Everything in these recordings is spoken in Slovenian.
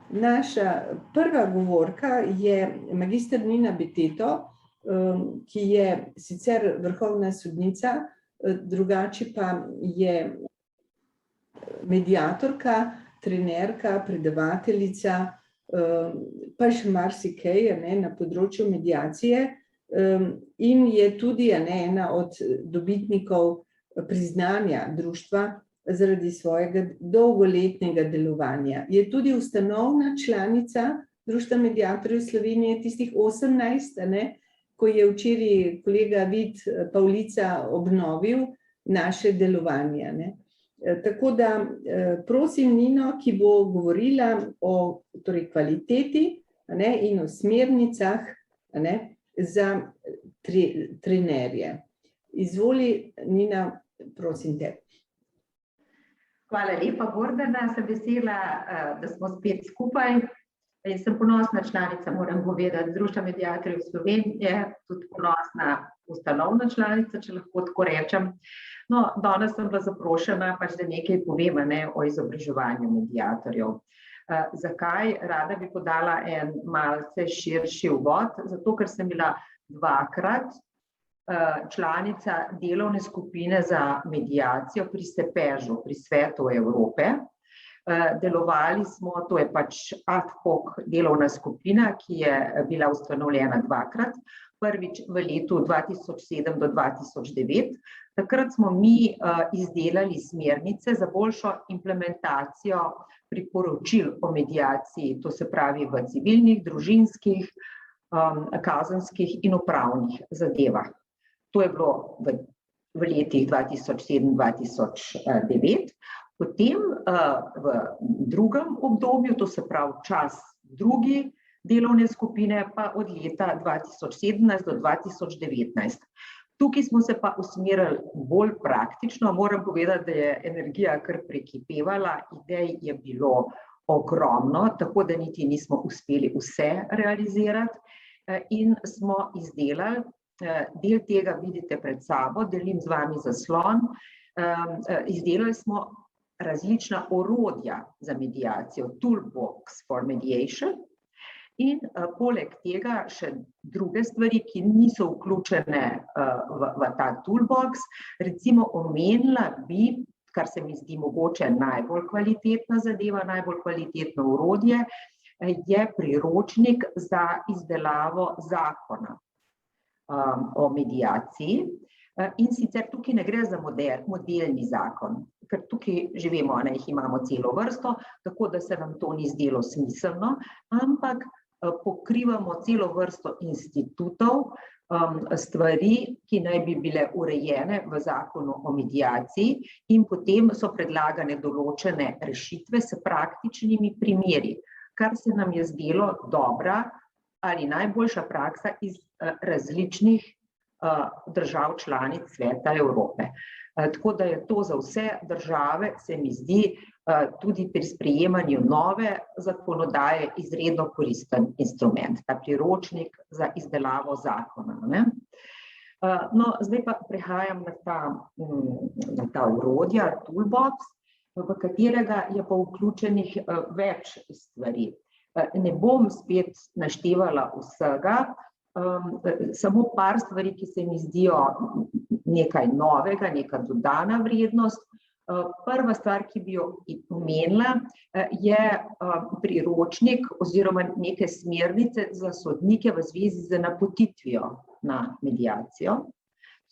Naša prva govorka je magister Nina Beteto, ki je sicer vrhovna sodnica, drugače pa je mediatorka, trenerka, predavateljica, pa še marsikaj na področju mediacije, in je tudi ena od dobitnikov priznanja društva zaradi svojega dolgoletnega delovanja. Je tudi ustanovna članica Društva mediatorjev Slovenije, tistih 18, ko je včeraj kolega Vid Pavlica obnovil naše delovanje. Tako da prosim Nino, ki bo govorila o kvaliteti in o smernicah za trenerje. Izvoli, Nina, prosim te. Hvala lepa, Gordana, sem vesela, da smo spet skupaj. In sem ponosna članica, moram povedati, Društva mediatorjev Slovenije, tudi ponosna ustanovna članica, če lahko tako rečem. No, danes sem bila zaprošena, da nekaj povem o izobraževanju mediatorjev. Zakaj? Rada bi podala en malce širši uvod, zato ker sem bila dvakrat članica delovne skupine za mediacijo pri SEPEŽ-u, pri Svetu Evrope. Delovali smo, to je ad hoc delovna skupina, ki je bila ustanovljena dvakrat, prvič v letu 2007 do 2009. Takrat smo mi izdelali smernice za boljšo implementacijo priporočil o mediaciji, to se pravi v civilnih, družinskih, kazenskih in upravnih zadevah. To je bilo v letih 2007-2009. Potem v drugem obdobju, to se pravi čas druge delovne skupine, pa od leta 2017 do 2019. Tukaj smo se pa usmerili bolj praktično, moram povedati, da je energija kar prekipevala, idej je bilo ogromno, tako da niti nismo uspeli vse realizirati in smo izdelali, del tega vidite pred sabo, delim z vami zaslon, izdelali smo različna orodja za mediacijo, Toolbox for Mediation, in poleg tega še druge stvari, ki niso vključene v ta Toolbox. Recimo omenila bi, kar se mi zdi mogoče najbolj kvalitetna zadeva, najbolj kvalitetno orodje, je priročnik za izdelavo zakona o mediaciji. In sicer tukaj ne gre za modelni zakon, ker tukaj že vemo, jih imamo celo vrsto, tako da se nam to ni zdelo smiselno, ampak pokrivamo celo vrsto institutov, stvari, ki naj bi bile urejene v zakonu o mediaciji, in potem so predlagane določene rešitve s praktičnimi primeri, kar se nam je zdelo dobra ali najboljša praksa iz različnih držav članic Sveta Evrope. Tako da je to za vse države, se mi zdi, tudi pri sprejemanju nove zakonodaje izredno koristen instrument, ta priročnik za izdelavo zakona. No, zdaj pa prehajam na ta orodja, Toolbox, v katerega je pa vključenih več stvari. Ne bom spet naštevala vsega, samo par stvari, ki se mi zdijo nekaj novega, neka dodana vrednost. Prva stvar, ki bi jo omenila, je priročnik oziroma neke smernice za sodnike v zvezi z napotitvijo na mediacijo.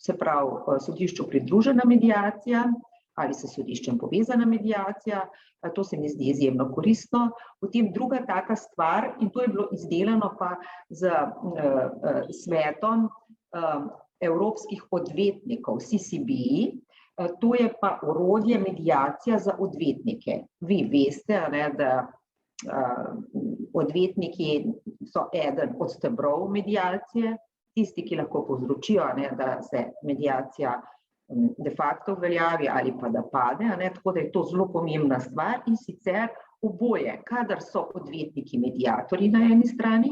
Se pravi, sodišču pridružena mediacija ali s sodiščem povezana mediacija, to se mi zdi izjemno koristno. Potem druga taka stvar, in to je bilo izdelano pa z svetom evropskih odvetnikov, CCBI, to je pa orodje mediacija za odvetnike. Vi veste, da odvetniki so eden od stebrov mediacije, tisti, ki lahko povzročijo, da se mediacija de facto uveljavi ali pa da pade, tako da je to zelo pomembna stvar, in sicer oboje, kadar so odvetniki mediatorji na eni strani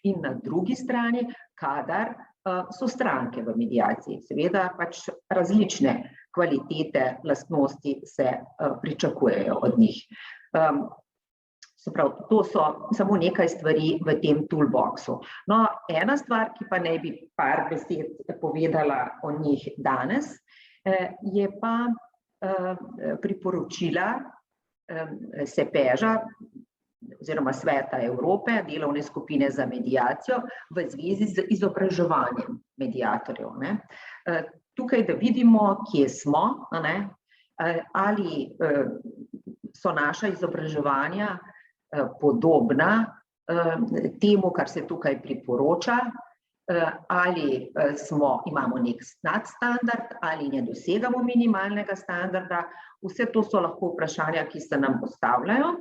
in na drugi strani, kadar so stranke v mediaciji. Seveda pač različne kvalitete, lastnosti se pričakujejo od njih. Se pravi, to so samo nekaj stvari v tem toolboxu. No, ena stvar, ki pa naj bi par besed povedala o njih danes, je pa priporočila SEPEŽ-a oziroma Sveta Evrope, delovne skupine za mediacijo v zvezi z izobraževanjem mediatorjev. Tukaj, da vidimo, kje smo, ali so naša izobraževanja podobna temu, kar se tukaj priporoča, ali imamo nek nadstandard, ali ne dosegamo minimalnega standarda. Vse to so lahko vprašanja, ki se nam postavljajo.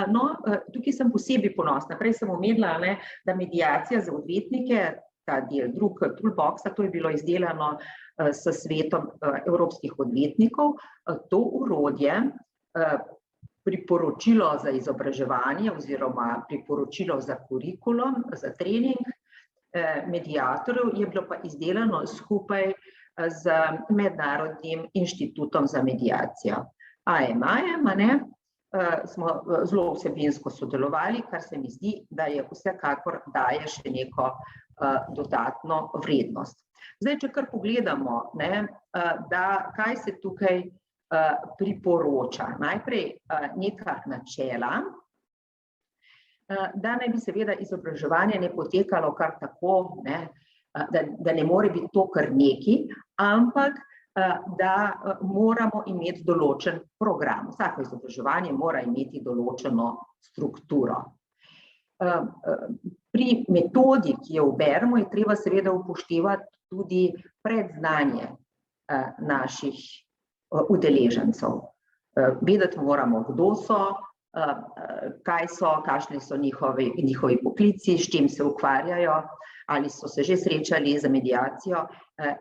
No, tukaj sem posebej ponosna. Prej sem omenila, da mediacija za odvetnike, ta del drug toolboxa, to je bilo izdelano s Svetom evropskih odvetnikov. To orodje, priporočilo za izobraževanje oziroma priporočilo za kurikulum, za trening mediatorjev je bilo pa izdelano skupaj z Mednarodnim inštitutom za mediacijo. AMI-jem, smo zelo vsebinsko sodelovali, kar se mi zdi, da je vsekakor daje še neko dodatno vrednost. Zdaj, če kar pogledamo, kaj se tukaj priporoča. Najprej neka načela, da naj bi seveda izobraževanje ne potekalo kar tako, da ne more biti to kar neki, ampak da moramo imeti določen program. Vsako izobraževanje mora imeti določeno strukturo. Pri metodi, ki jo uberemo, je treba seveda upoštevati tudi predznanje naših udeležencev. Vedeti moramo, kdo so, kaj so, kakšni so njihovi poklici, s čim se ukvarjajo, ali so se že srečali za mediacijo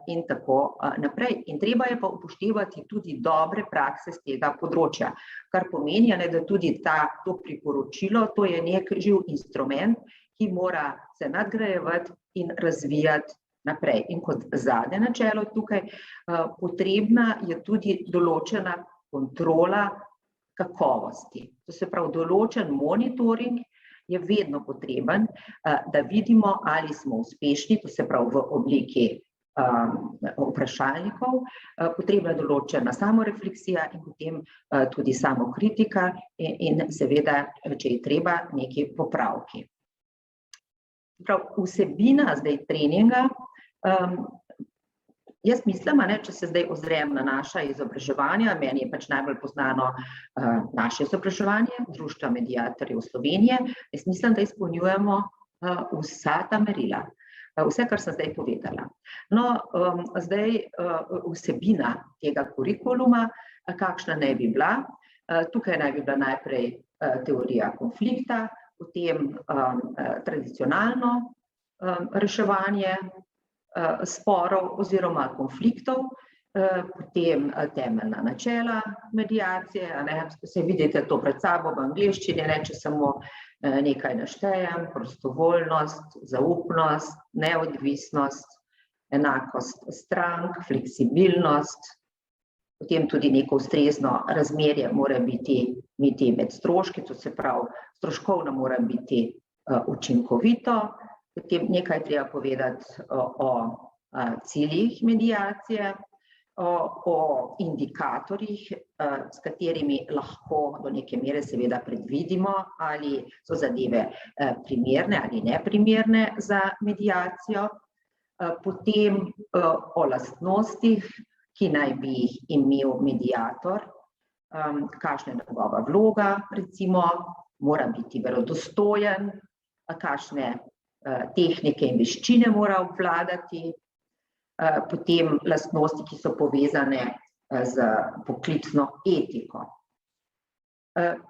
in tako naprej. In treba je pa upoštevati tudi dobre prakse z tega področja, kar pomeni, da tudi to priporočilo, to je nek živ instrument, ki mora se nadgrajevati in razvijati naprej. In kot zadnje načelo tukaj, potrebna je tudi določena kontrola kakovosti. To se pravi, določen monitoring je vedno potreben, da vidimo, ali smo uspešni, to se pravi v obliki vprašalnikov, potrebna je določena samorefleksija in potem tudi samokritika in seveda, če je treba, neki popravki. Vsebina zdaj treninga, jaz mislim, če se zdaj ozrem na naša izobraževanja, meni je pač najbolj poznano naše izobraževanje, Društva mediatorjev Slovenije, jaz mislim, da izpolnjujemo vsa ta merila, vse, kar sem zdaj povedala. No, zdaj vsebina tega kurikuluma, kakšna naj bi bila, tukaj naj bi bila najprej teorija konflikta, potem tradicionalno reševanje sporov oziroma konfliktov, potem temeljna načela mediacije, se vidite to pred sabo v angleščini, če samo nekaj naštejem, prostovoljnost, zaupnost, neodvisnost, enakost strank, fleksibilnost, potem tudi neko ustrezno razmerje mora biti med stroški, to se pravi, stroškovno mora biti učinkovito, potem nekaj treba povedati o ciljih mediacije, o indikatorjih, s katerimi lahko do neke mere seveda predvidimo, ali so zadeve primerne ali neprimerne za mediacijo, potem o lastnostih, ki naj bi jih imel mediator, kakšna je njegova vloga, recimo, mora biti verodostojen, kakšne tehnike in veščine mora obvladati, potem lastnosti, ki so povezane z poklicno etiko.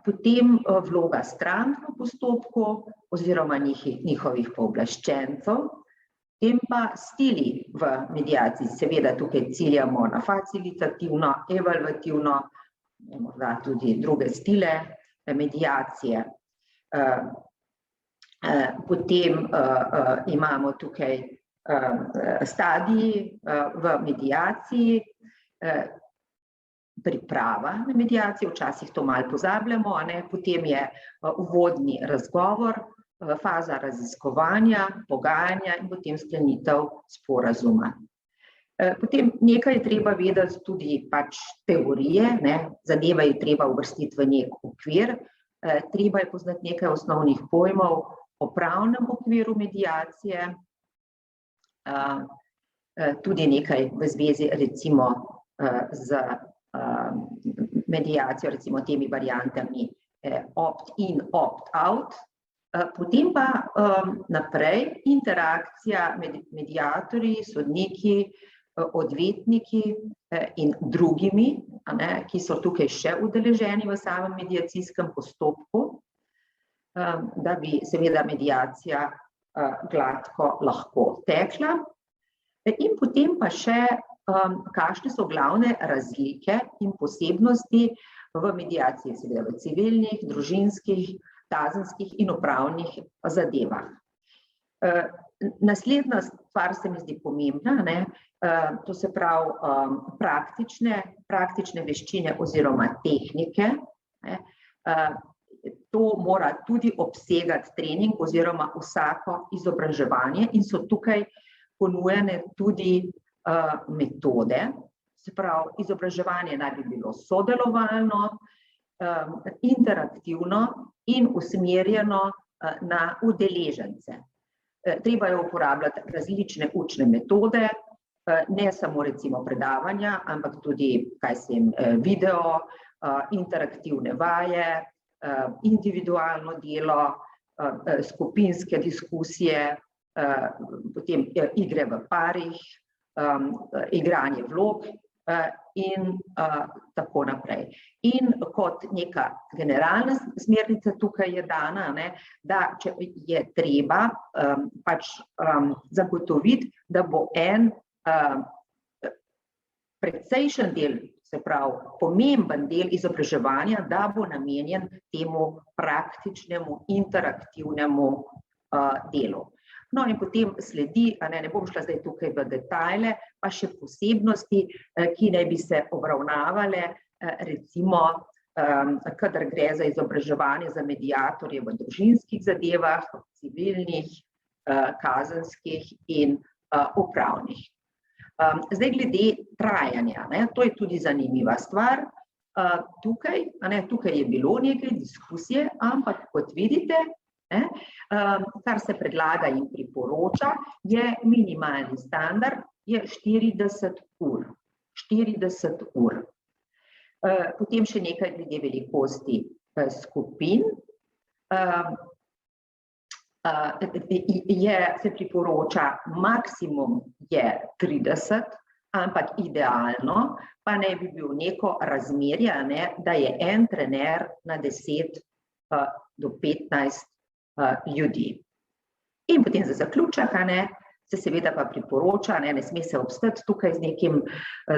Potem vloga strank v postopku oziroma njihovih pooblaščencev, potem pa stili v mediaciji, seveda tukaj ciljamo na facilitativno, evalvativno, morda tudi druge stile mediacije. Potem imamo tukaj stadiji v mediaciji, priprava na mediacijo, včasih to malo pozabljamo, potem je uvodni razgovor, faza raziskovanja, pogajanja in potem sklenitev sporazuma. Potem nekaj je treba vedeti tudi pač teorije, zadeve je treba uvrstiti v nek okvir, treba je poznati nekaj osnovnih pojmov o pravnem okviru mediacije, tudi nekaj v zvezi recimo z mediacijo, recimo temi variantami opt-in, opt-out, potem pa naprej interakcija med mediatorji, sodniki, odvetniki in drugimi, ki so tukaj še udeleženi v samem mediacijskem postopku, da bi seveda mediacija gladko lahko tekla. In potem pa še, kakšne so glavne razlike in posebnosti v mediaciji, seveda v civilnih, družinskih, kazenskih in upravnih zadevah. Naslednja stvar se mi zdi pomembna, to se pravi praktične veščine oziroma tehnike. To mora tudi obsegati trening oziroma vsako izobraževanje in so tukaj ponujene tudi metode. Se pravi, izobraževanje naj bi bilo sodelovalno, interaktivno in usmerjeno na udeležence. Treba je uporabljati različne učne metode, ne samo recimo predavanja, ampak tudi video, interaktivne vaje, individualno delo, skupinske diskusije, potem igre v parih, igranje vlog in tako naprej. In kot neka generalna smernica tukaj je dana, da če je treba pač zagotoviti, da bo en precejšen del, se pravi pomemben del izobraževanja, da bo namenjen temu praktičnemu, interaktivnemu delu. No in potem sledi, ne bom šla zdaj tukaj v detajle, pa še posebnosti, ki naj bi se obravnavale, recimo, kadar gre za izobraževanje za mediatorje v družinskih zadevah, civilnih, kazenskih in upravnih. Zdaj glede trajanja, to je tudi zanimiva stvar. Tukaj je bilo nekaj diskusije, ampak kot vidite, kar se predlaga in priporoča, je minimalni standard, je 40 ur. 40 ur. Potem še nekaj glede velikosti skupin. Se priporoča, maksimum je 30, ampak idealno pa naj bi bil neko razmerje, da je en trener na 10 do 15 ljudi. In potem za zaključek, se seveda pa priporoča, ne sme se obstati tukaj z nekim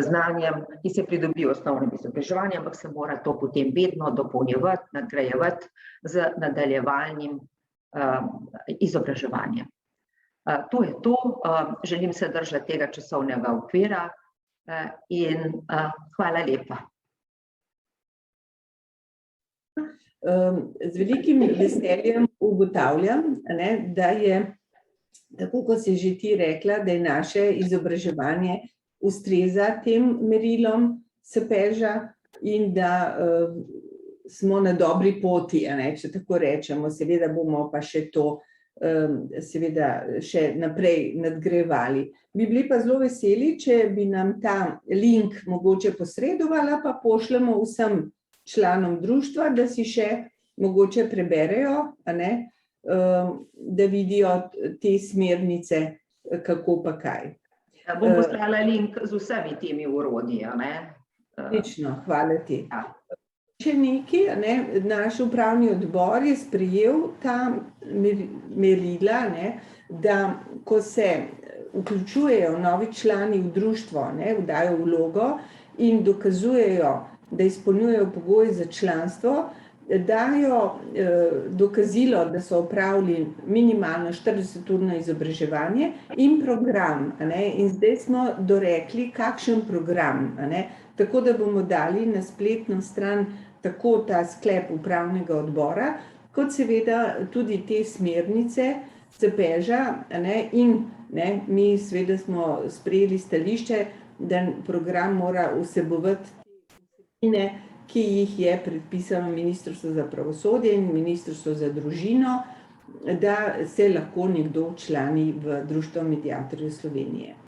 znanjem, ki se pridobi v osnovnem izobraževanju, ampak se mora to potem vedno dopolnjevati, nadgrajevati z nadaljevalnim izobraževanjem. To je to, želim se držati tega časovnega okvira in hvala lepa. Z velikim veseljem ugotavljam, da je, tako kot si že ti rekla, da je naše izobraževanje ustreza tem merilom SPEŽ-a in da smo na dobri poti, če tako rečemo. Seveda bomo pa še to seveda še naprej nadgrajevali. Bi bili pa zelo veseli, če bi nam ta link mogoče posredovala, pa pošljemo vsem članom društva, da si še mogoče preberejo, da vidijo te smernice, kako pa kaj. Bom poslala link z vsemi temi orodji. Odlično, hvala ti. Še nekaj, naš upravni odbor je sprejel ta merila, da ko se vključujejo novi člani v društvo, dajo vlogo in dokazujejo, da izpolnjujejo pogoje za članstvo, dajo dokazilo, da so opravili minimalno 40-urno izobraževanje in program. In zdaj smo dorekli, kakšen program. tako da bomo dali na spletno stran tako ta sklep upravnega odbora, kot seveda tudi te smernice CPEŽ-a, in mi seveda smo sprejeli stališče, da program mora vsebovati vsebine, ki jih je predpisalo Ministrstvo za pravosodje in Ministrstvo za družino, da se lahko nekdo včlani v Društvo mediatorjev Slovenije.